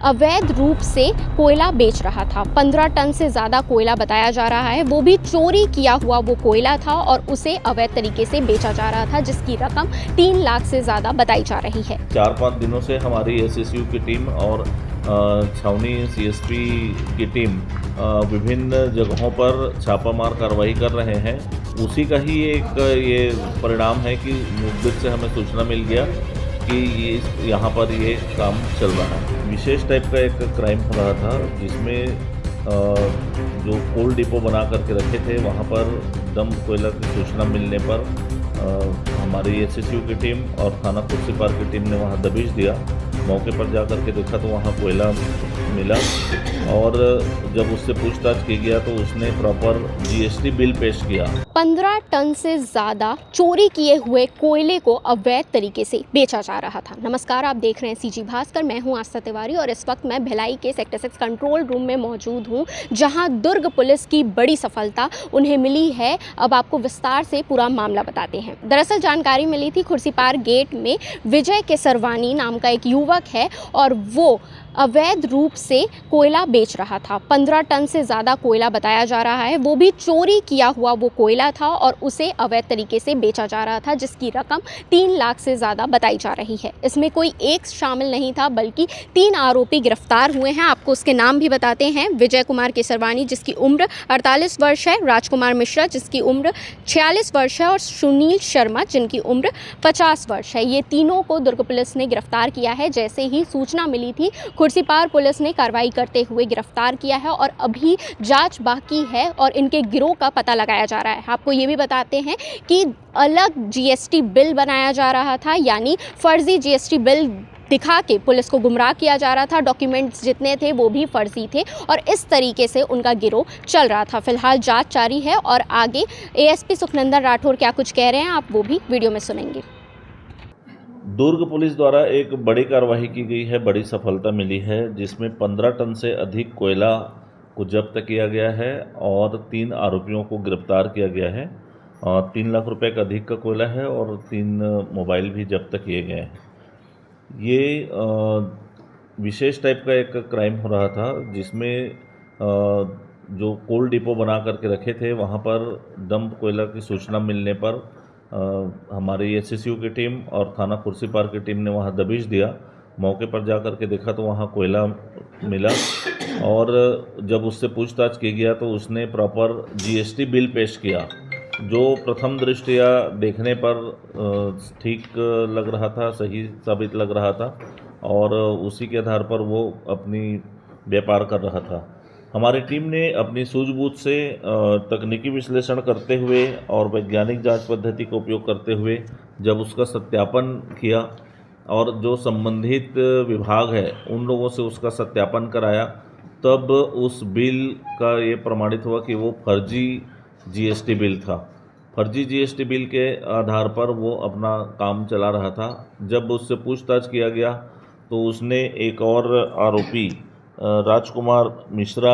अवैध रूप से कोयला बेच रहा था। 15 टन से ज़्यादा कोयला बताया जा रहा है, वो भी चोरी किया हुआ वो कोयला था और उसे अवैध तरीके से बेचा जा रहा था, जिसकी रकम 3 लाख से ज़्यादा बताई जा रही है। 4-5 दिनों से हमारी एसएसयू की टीम और छावनी सीएसपी की टीम विभिन्न जगहों पर छापामार कार्रवाई कर रहे हैं। उसी का ही एक ये परिणाम है कि मुखबिर से हमें सूचना मिल गया कि यहाँ पर ये काम चल रहा है। विशेष टाइप का एक क्राइम हो रहा था, जिसमें जो कोल डिपो बना करके रखे थे, वहाँ पर दम कोयला की सूचना मिलने पर हमारी एसएसयू की टीम और थाना खुर्सीपार की टीम ने वहाँ दबिश दिया। मौके पर जा कर के देखा तो वहाँ कोयला मिला और जब उससे पूछताछ की गया तो उसने प्रॉपर जीएसटी बिल पेश किया। 15 टन से ज़्यादा चोरी किए हुए कोयले को अवैध तरीके से बेचा जा रहा था। नमस्कार, आप देख रहे हैं सीजी भास्कर। मैं हूं आस्था तिवारी और इस वक्त मैं भिलाई के सेक्टर 6 कंट्रोल रूम में मौजूद हूं, जहां दुर्ग पुलिस की बड़ी सफलता उन्हें मिली है। अब आपको विस्तार से पूरा मामला बताते हैं। दरअसल जानकारी मिली थी, खुर्सीपार गेट में विजय केसरवानी नाम का एक युवक है और वो अवैध रूप से कोयला बेच रहा था। 15 टन से ज़्यादा कोयला बताया जा रहा है, वो भी चोरी किया हुआ वो कोयला था और उसे अवैध तरीके से बेचा जा रहा था, जिसकी रकम 3 लाख से ज़्यादा बताई जा रही है। इसमें कोई एक शामिल नहीं था, बल्कि 3 आरोपी गिरफ्तार हुए हैं। आपको उसके नाम भी बताते हैं। विजय कुमार केसरवानी, जिसकी उम्र 48 वर्ष है, राजकुमार मिश्रा, जिसकी उम्र 46 वर्ष है और सुनील शर्मा, जिनकी उम्र 50 वर्ष है। ये तीनों को दुर्ग पुलिस ने गिरफ्तार किया है। जैसे ही सूचना मिली थी, खुर्सीपार पुलिस ने कार्रवाई करते हुए गिरफ्तार किया है और अभी जांच बाकी है और इनके गिरोह का पता लगाया जा रहा है। आपको ये भी बताते हैं कि अलग जीएसटी बिल बनाया जा रहा था, यानी फर्जी जीएसटी बिल दिखा के पुलिस को गुमराह किया जा रहा था। डॉक्यूमेंट्स जितने थे वो भी फर्जी थे और इस तरीके से उनका गिरोह चल रहा था। फिलहाल जांच जारी है और आगे एएसपी सुखनंदन राठौर क्या कुछ कह रहे हैं, आप वो भी वीडियो में सुनेंगे। दुर्ग पुलिस द्वारा एक बड़ी कार्रवाई की गई है, बड़ी सफलता मिली है, जिसमें 15 टन से अधिक कोयला को जब्त किया गया है और 3 आरोपियों को गिरफ्तार किया गया है। 3 लाख रुपए का अधिक का कोयला है और 3 मोबाइल भी जब्त किए गए हैं। ये विशेष टाइप का एक क्राइम हो रहा था, जिसमें जो कोल डिपो बना करके रखे थे, वहाँ पर दम कोयला की सूचना मिलने पर हमारी एसएसयू की टीम और थाना खुर्सीपार की टीम ने वहाँ दबिश दिया। मौके पर जा कर के देखा तो वहाँ कोयला मिला और जब उससे पूछताछ की गया तो उसने प्रॉपर जीएसटी बिल पेश किया, जो प्रथम दृष्टया देखने पर ठीक लग रहा था, सही साबित लग रहा था और उसी के आधार पर वो अपनी व्यापार कर रहा था। हमारी टीम ने अपनी सूझबूझ से तकनीकी विश्लेषण करते हुए और वैज्ञानिक जांच पद्धति का उपयोग करते हुए जब उसका सत्यापन किया और जो संबंधित विभाग है उन लोगों से उसका सत्यापन कराया, तब उस बिल का ये प्रमाणित हुआ कि वो फर्जी जीएसटी बिल था। फर्जी जीएसटी बिल के आधार पर वो अपना काम चला रहा था। जब उससे पूछताछ किया गया तो उसने एक और आरोपी राजकुमार मिश्रा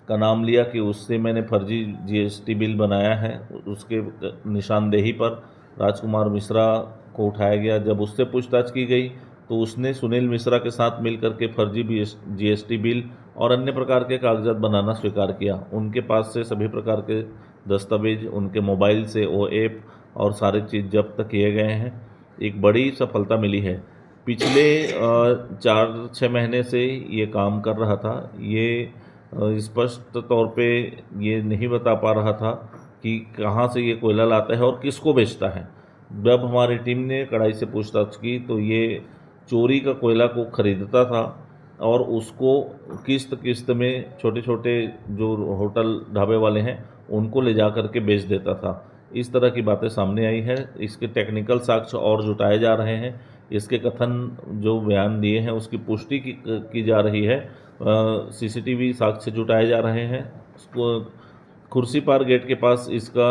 का नाम लिया कि उससे मैंने फर्जी जीएसटी बिल बनाया है। उसके निशानदेही पर राजकुमार मिश्रा को उठाया गया। जब उससे पूछताछ की गई तो उसने सुनील मिश्रा के साथ मिलकर के फर्जी जीएसटी बिल और अन्य प्रकार के कागजात बनाना स्वीकार किया। उनके पास से सभी प्रकार के दस्तावेज, उनके मोबाइल से ओएप और सारी चीज़ जब्त किए गए हैं। एक बड़ी सफलता मिली है। पिछले 4-6 महीने से ये काम कर रहा था। ये स्पष्ट तौर पे ये नहीं बता पा रहा था कि कहाँ से ये कोयला लाता है और किसको बेचता है। जब हमारी टीम ने कड़ाई से पूछताछ की तो ये चोरी का कोयला को खरीदता था और उसको किस्त किस्त में छोटे छोटे जो होटल ढाबे वाले हैं उनको ले जा कर के बेच देता था। इस तरह की बातें सामने आई है। इसके टेक्निकल साक्ष्य और जुटाए जा रहे हैं। इसके कथन जो बयान दिए हैं उसकी पुष्टि की जा रही है। सीसीटीवी साक्ष्य जुटाए जा रहे हैं। उसको खुर्सीपार गेट के पास इसका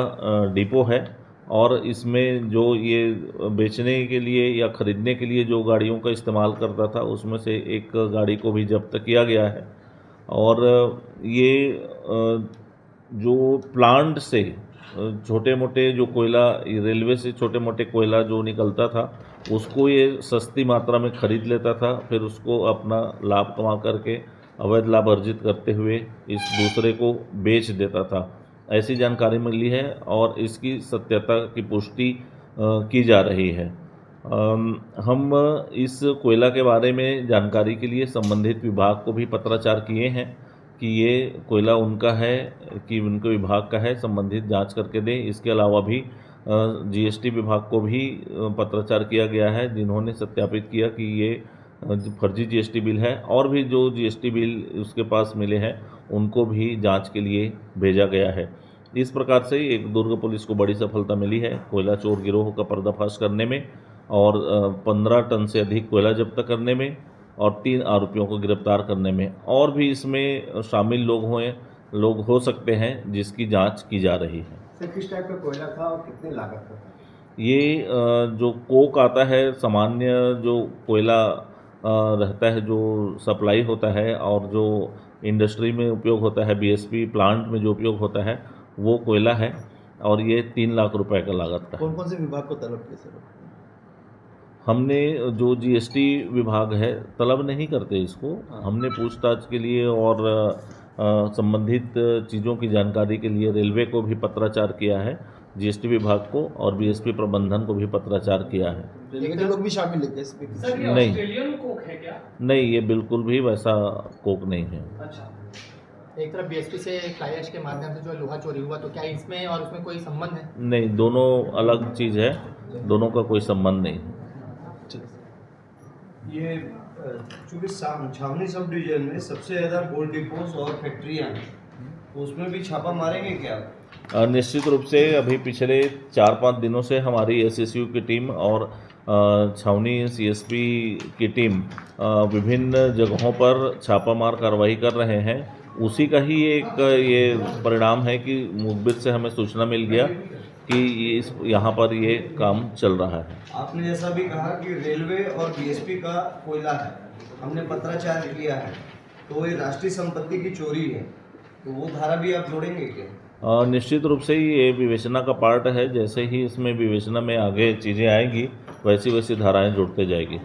डिपो है और इसमें जो ये बेचने के लिए या ख़रीदने के लिए जो गाड़ियों का इस्तेमाल करता था उसमें से एक गाड़ी को भी जब्त किया गया है। और ये जो प्लांट से छोटे मोटे जो कोयला, रेलवे से छोटे मोटे कोयला जो निकलता था उसको ये सस्ती मात्रा में खरीद लेता था, फिर उसको अपना लाभ कमा करके अवैध लाभ अर्जित करते हुए इस दूसरे को बेच देता था। ऐसी जानकारी मिली है और इसकी सत्यता की पुष्टि की जा रही है। हम इस कोयला के बारे में जानकारी के लिए संबंधित विभाग को भी पत्राचार किए हैं कि ये कोयला उनका है कि उनके विभाग का है, संबंधित जांच करके दें। इसके अलावा भी जीएसटी विभाग को भी पत्राचार किया गया है, जिन्होंने सत्यापित किया कि ये फर्जी जीएसटी बिल है, और भी जो जीएसटी बिल उसके पास मिले हैं उनको भी जांच के लिए भेजा गया है। इस प्रकार से एक दुर्ग पुलिस को बड़ी सफलता मिली है कोयला चोर गिरोह का पर्दाफाश करने में और 15 टन से अधिक कोयला जब्त करने में और 3 आरोपियों को गिरफ्तार करने में। और भी इसमें शामिल लोग हो सकते हैं जिसकी जांच की जा रही है। सर किस टाइप का कोयला था और कितने लागत का था? ये जो कोक आता है, सामान्य जो कोयला रहता है, जो सप्लाई होता है और जो इंडस्ट्री में उपयोग होता है, बीएसपी प्लांट में जो उपयोग होता है, वो कोयला है और ये 3 लाख रुपए का लागत का है। कौन कौन से विभाग को तलब किया सर? हमने जो जीएसटी विभाग है तलब नहीं करते इसको, हमने पूछताछ के लिए और संबंधित चीज़ों की जानकारी के लिए रेलवे को भी पत्राचार किया है, जीएसटी विभाग को और बीएसपी प्रबंधन को भी पत्राचार किया है। रेलवे के लोग भी शामिल है क्या इसमें? सर ये नहीं। ऑस्ट्रेलियन कोक है क्या? नहीं, ये बिल्कुल भी वैसा कोक नहीं है। अच्छा। एक तरफ बीएसपी से फ्लाई ऐश के माध्यम से जो लोहा चोरी हुआ, तो क्या इसमें और उसमें कोई संबंध है? नहीं, दोनों अलग चीज़ है, दोनों का कोई संबंध नहीं है। ये चूँकि छावनी सब डिवीजन में सबसे ज़्यादा गोल्ड डिपोज और फैक्ट्रियाँ हैं, तो उसमें भी छापा मारेंगे क्या? निश्चित रूप से अभी पिछले 4-5 दिनों से हमारी एसएसयू की टीम और छावनी सीएसपी की टीम विभिन्न जगहों पर छापामार कार्रवाई कर रहे हैं। उसी का ही एक ये परिणाम है कि मुखबिर से हमें सूचना मिल गया कि यहाँ पर ये काम चल रहा है। आपने जैसा भी कहा कि रेलवे और बीएसपी का कोयला है, हमने पत्राचार किया है, तो ये राष्ट्रीय संपत्ति की चोरी है, तो वो धारा भी आप जोड़ेंगे क्या? निश्चित रूप से ये विवेचना का पार्ट है। जैसे ही इसमें विवेचना में आगे चीज़ें आएंगी वैसी वैसी धाराएं जुड़ते जाएगी।